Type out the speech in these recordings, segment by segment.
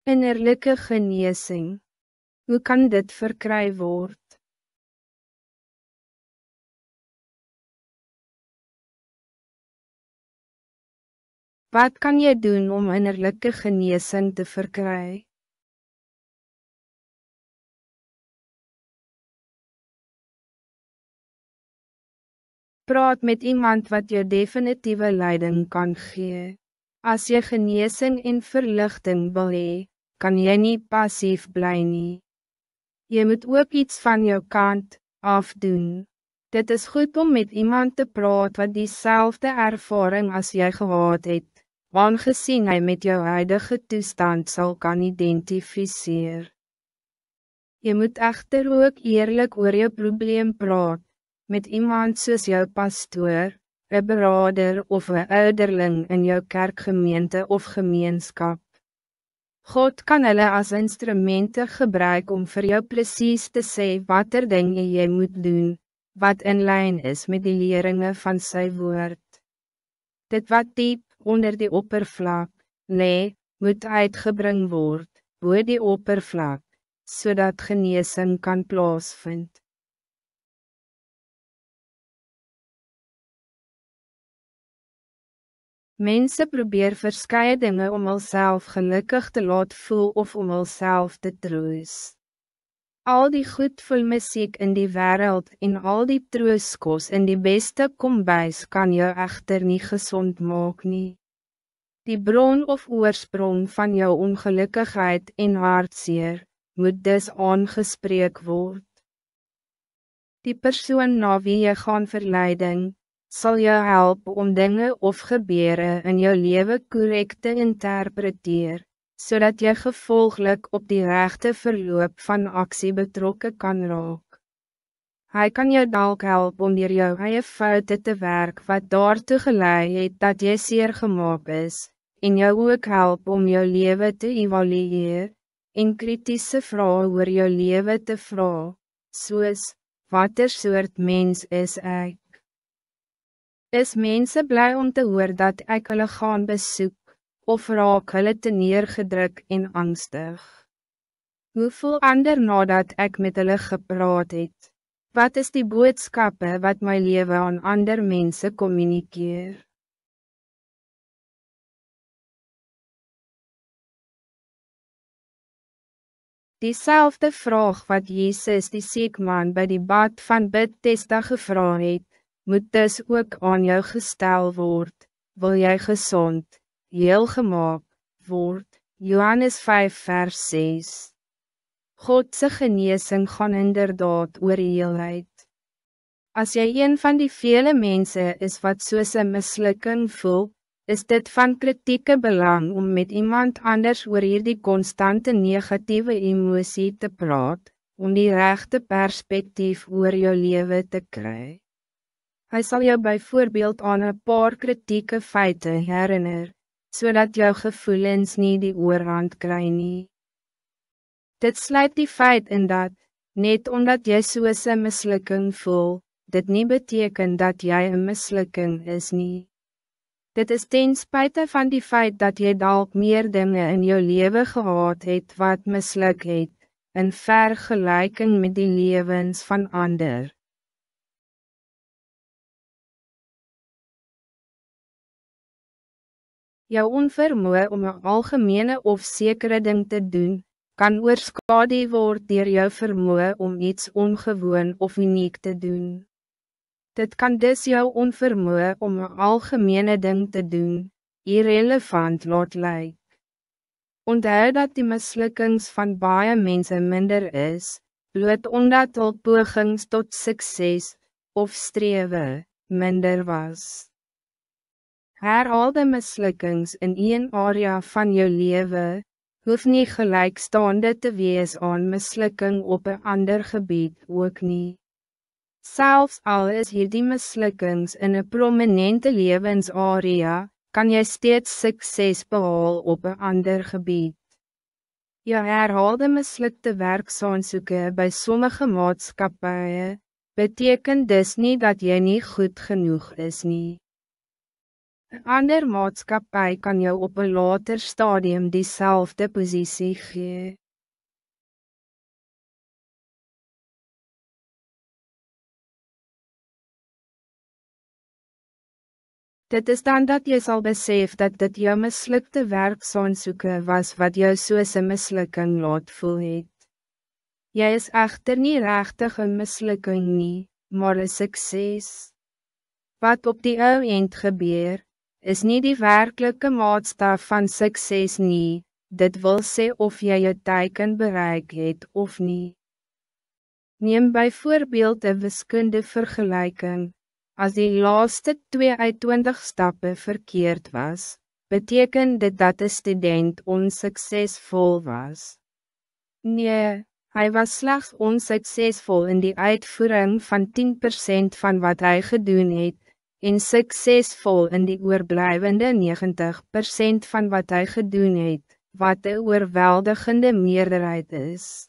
Innerlijke genezing. Hoe kan dit verkry word? Wat kan je doen om innerlijke genezing te verkrijgen? Praat met iemand wat je definitieve leiding kan geven. Als je genezing en verlichting wil hee, kan je niet passief blijven. Je moet ook iets van jou kant afdoen. Dit is goed om met iemand te praten wat diezelfde ervaring als jij gehad het, aangezien hij met jou huidige toestand zal kan identificeren. Je moet echter ook eerlijk oor je probleem praten, met iemand soos jou pastoor, een berader of een ouderling in jou kerkgemeente of gemeenskap. God kan hulle as instrumenten gebruiken om voor jou precies te zeggen wat er dingen jy moet doen, wat in lijn is met die leringen van sy woord. Dit wat diep onder die oppervlak, moet uitgebring word, bo die oppervlak, zodat genezing kan plaasvind. Mensen probeer verskeie dinge om hulself gelukkig te laat voel of om hulself te troos. Al die goedvol muziek in die wereld en al die trooskos in die beste kombuis kan jou echter niet gezond maak nie. Die bron of oorsprong van jou ongelukkigheid en hartseer moet dus aangespreek word. Die persoon na wie jy gaan verleiding, zal jou helpen om dingen of gebeuren in jou leven correct te interpreteren, zodat je gevolglijk op die rechte verloop van actie betrokken kan raak. Hij kan jou dalk helpen om door jou eie foute te werk wat daartoe gelei het dat jy seer gemaak is, en jou ook help om jou leven te evalueer, en kritische vrae oor jou leven te vraag, soos, watter soort mens is ek? Is mense blij om te hoor dat ek hulle gaan besoek, of raak hulle te neergedruk en angstig? Hoe voel ander nadat ek met hulle gepraat het? Wat is die boodskappe wat my leven aan ander mense communikeer? Diezelfde vraag wat Jezus die siekman bij die bad van Bethesda gevra het, moet dus ook aan jou gestel word, wil jy gezond, heel gemaakt word. Johannes 5 vers 6. Godse genezing gaan inderdaad oor heelheid. As jy een van die vele mensen is wat soos 'n mislukking voel, is dit van kritieke belang om met iemand anders oor hierdie constante negatieve emosie te praat, om die rechte perspectief oor jou leven te krijgen. Hij zal jou bijvoorbeeld aan een paar kritieke feiten herinner, zodat jouw gevoelens niet die oorhand kry nie. Dit sluit die feit in dat, net omdat jy soos 'n mislukking voel, dit niet betekent dat jij een mislukking is nie. Dit is ten spijte van die feit dat jy dalk meer dingen in jou leven gehad het wat misluk het, in vergelijking met die levens van ander. Jou onvermoë om een algemene of zekere ding te doen, kan oorskadu word deur jou vermoë om iets ongewoon of uniek te doen. Dit kan dus jou onvermoë om een algemene ding te doen, irrelevant laat lyk. Onthou dat die mislukkings van baie mense minder is, bloot omdat hul pogings tot sukses, of strewe, minder was. Herhaalde mislukkings in een area van jou leven, hoef nie gelijkstaande te wees aan mislukking op een ander gebied ook nie. Selfs al is hierdie mislukkings in een prominente levensarea, kan jy steeds sukses behaal op een ander gebied. Jou herhaalde mislukte werksaansoeke by sommige maatskappye, beteken dus niet dat jy nie goed genoeg is nie. 'N ander maatskappy kan jou op een later stadium diezelfde positie gee. Dit is dan dat je zal besef dat dit jou mislukte werksaansoeke was wat jou soos 'n mislukking laat voel het. Jy is echter nie regtig 'n mislukking nie, maar 'n sukses. Wat op die ou eind gebeur, is niet die werkelijke maatstaf van sukses nie, dit wil sê of jy jou teiken bereik het of nie. Neem bijvoorbeeld 'n wiskunde vergelijking. Als die laaste 2 uit 20 stappen verkeerd was, betekent dit dat de student onsuccesvol was. Nee, hij was slechts onsuccesvol in die uitvoering van 10% van wat hij gedoen het, en succesvol in die oorblijvende 90% van wat hij gedoen het, wat de oorweldigende meerderheid is.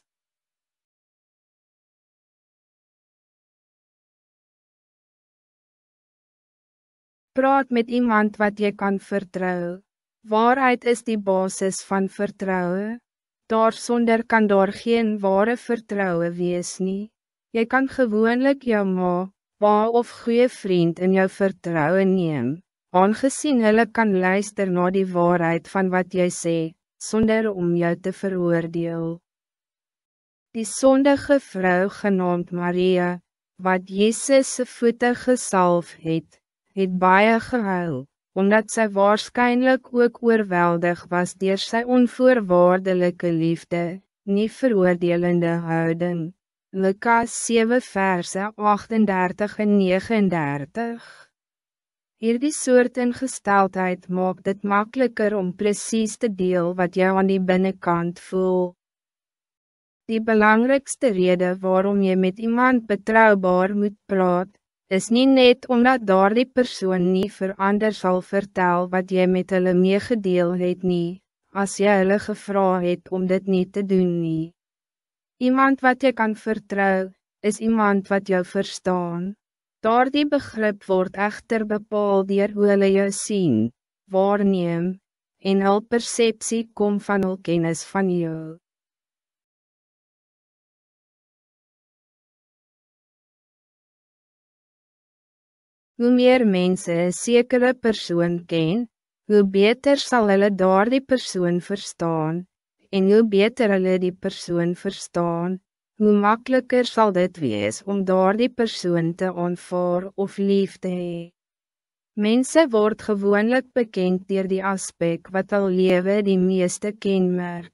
Praat met iemand wat je kan vertrouwen. Waarheid is die basis van vertrouwen. Daarsonder kan daar geen ware vertrouwen wees nie. Jy kan gewoonlik jou ma, pa of goeie vriend in jou vertrouwen neem, aangezien hulle kan luister na die waarheid van wat jy sê, sonder om jou te veroordeel. Die sondige vrou genaamd Maria, wat Jezus se voete gesalf het baie gehuil, omdat zij waarschijnlijk ook oorweldig was deur sy onvoorwaardelike liefde, nie veroordelende houding. Lukas 7 verse 38 en 39. Hierdie soort ingesteldheid maak dit makkelijker om precies te deel wat jou aan die binnenkant voel. Die belangrijkste rede waarom je met iemand betrouwbaar moet praat, is niet net omdat daar die persoon nie vir ander sal vertel wat jy met hulle meegedeel het nie, as jy hulle gevra het om dit niet te doen nie. Iemand wat je kan vertrouwen, is iemand wat jou verstaan. Daar die begrip word echter bepaal deur hoe hulle jou sien, waarneem, en hul perceptie kom van hul kennis van jou. Hoe meer mensen een zekere persoon ken, hoe beter zal hulle daar die persoon verstaan, en hoe beter hulle die persoon verstaan, hoe makkelijker zal dit wees om daar die persoon te aanvaar of lief te hê. Mense word gewoonlik bekend deur die aspek wat al lewe die meeste kenmerk.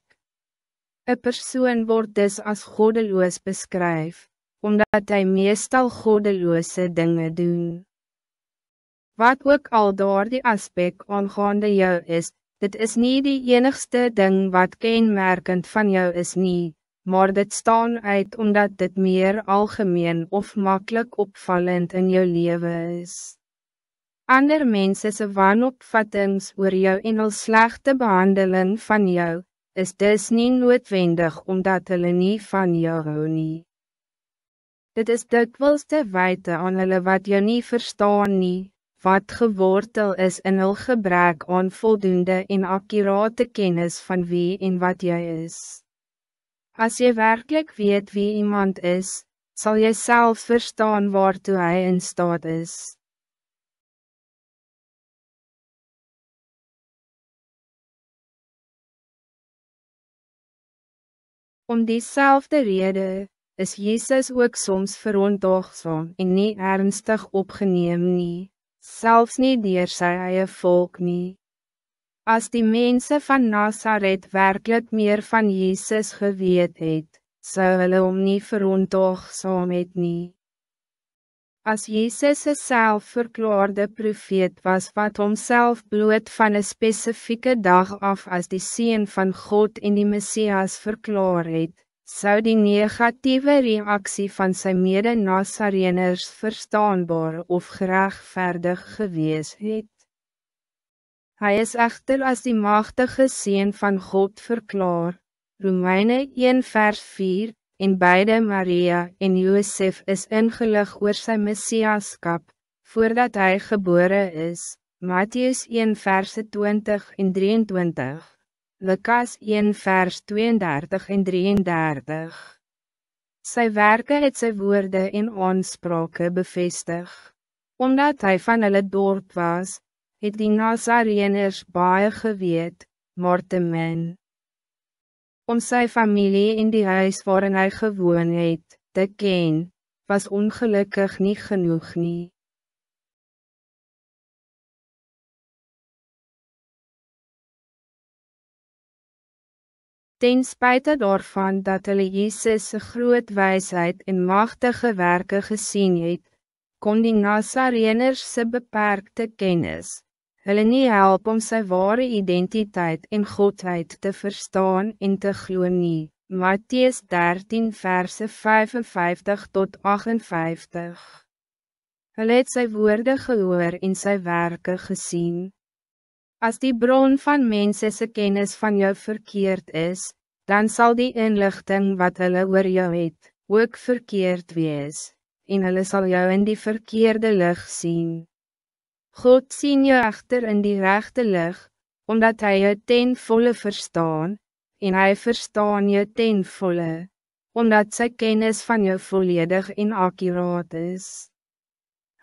Een persoon wordt dus als goddeloos beskryf, omdat hij meestal goddeloze dingen doen. Wat ook al daar die aspek aangaande jou is, dit is niet die enigste ding wat kenmerkend van jou is nie, maar dit staan uit omdat dit meer algemeen of makkelijk opvallend in jou leven is. Ander mense se wanopvattings oor jou en hul slegte behandeling van jou, is dus niet noodwendig omdat hulle nie van jou hou nie. Dit is dikwels te wyte aan hulle wat jou nie verstaan nie, wat gewortel is in hul gebrek aan voldoende en accurate kennis van wie en wat jy is. Als je werkelijk weet wie iemand is, zal je zelf verstaan waartoe hij in staat is. Om diezelfde reden is Jezus ook soms verontagsaam en niet ernstig opgeneem nie. Selfs nie deur sy eie volk nie. As die mense van Nazareth werkelijk meer van Jezus geweet het, sou hulle hom nie verontagsaam het nie. As Jezus een selfverklaarde profeet was wat homself bloot van een specifieke dag af as die Seun van God en die Messias verklaar het, zou die negatieve reactie van zijn mede-Nazareners verstaanbaar of gerechtvaardig gewees het. Hij is echter als die machtige Seun van God verklaar, Romeine 1 vers 4, en beide Maria en Josef is ingelig oor sy Messiaskap, voordat hij geboren is, Mattheus 1 verse 20 en 23, Lukas 1 vers 32 en 33. Sy werke het sy woorde en aansprake bevestig. Omdat hij van hulle dorp was, het die Nazareëners baie geweet, maar te min. Om sy familie in die huis waarin hy gewoon het, te ken, was ongelukkig niet genoeg nie. Ten spijte daarvan dat hulle Jezus' groot wijsheid en machtige werken gezien het, kon die Nazareëners se beperkte kennis hulle nie help om sy ware identiteit en godheid te verstaan en te glo nie. Mattheus 13 verse 55 tot 58. Hulle het sy woorde gehoor en sy werke gezien. Als die bron van mense se kennis van jou verkeerd is, dan zal die inlichting wat hulle oor jou het, ook verkeerd wees, en hulle sal jou in die verkeerde lig sien. God sien jou echter in die rechte lig, omdat hij jou ten volle verstaan, en hij verstaan jou ten volle, omdat sy kennis van jou volledig en accuraat is.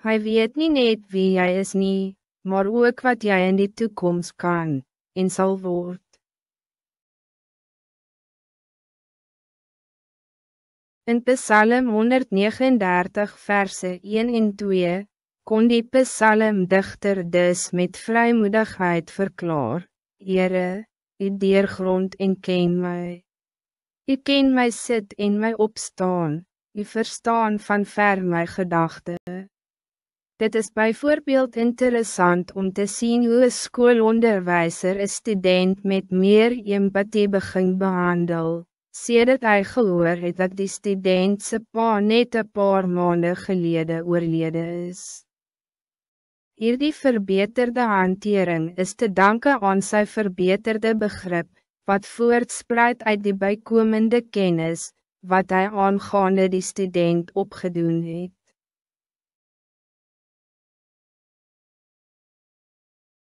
Hij weet niet net wie jij is nie, maar ook wat jij in die toekomst kan, en zal word. In Psalm 139 verse 1 en 2, kon die psalmdichter dus met vrijmoedigheid verklaar, Heere, u deurgrond en ken my. U ken my sit en my opstaan, u verstaan van ver my gedachte. Dit is bijvoorbeeld interessant om te zien hoe een skoolonderwijzer een student met meer empathie begin behandel, sedert hy gehoor het dat die student se pa net 'n paar maande gelede oorlede is. Hierdie verbeterde hantering is te danken aan sy verbeterde begrip, wat voortspruit uit die bijkomende kennis, wat hij aangaande die student opgedoen het.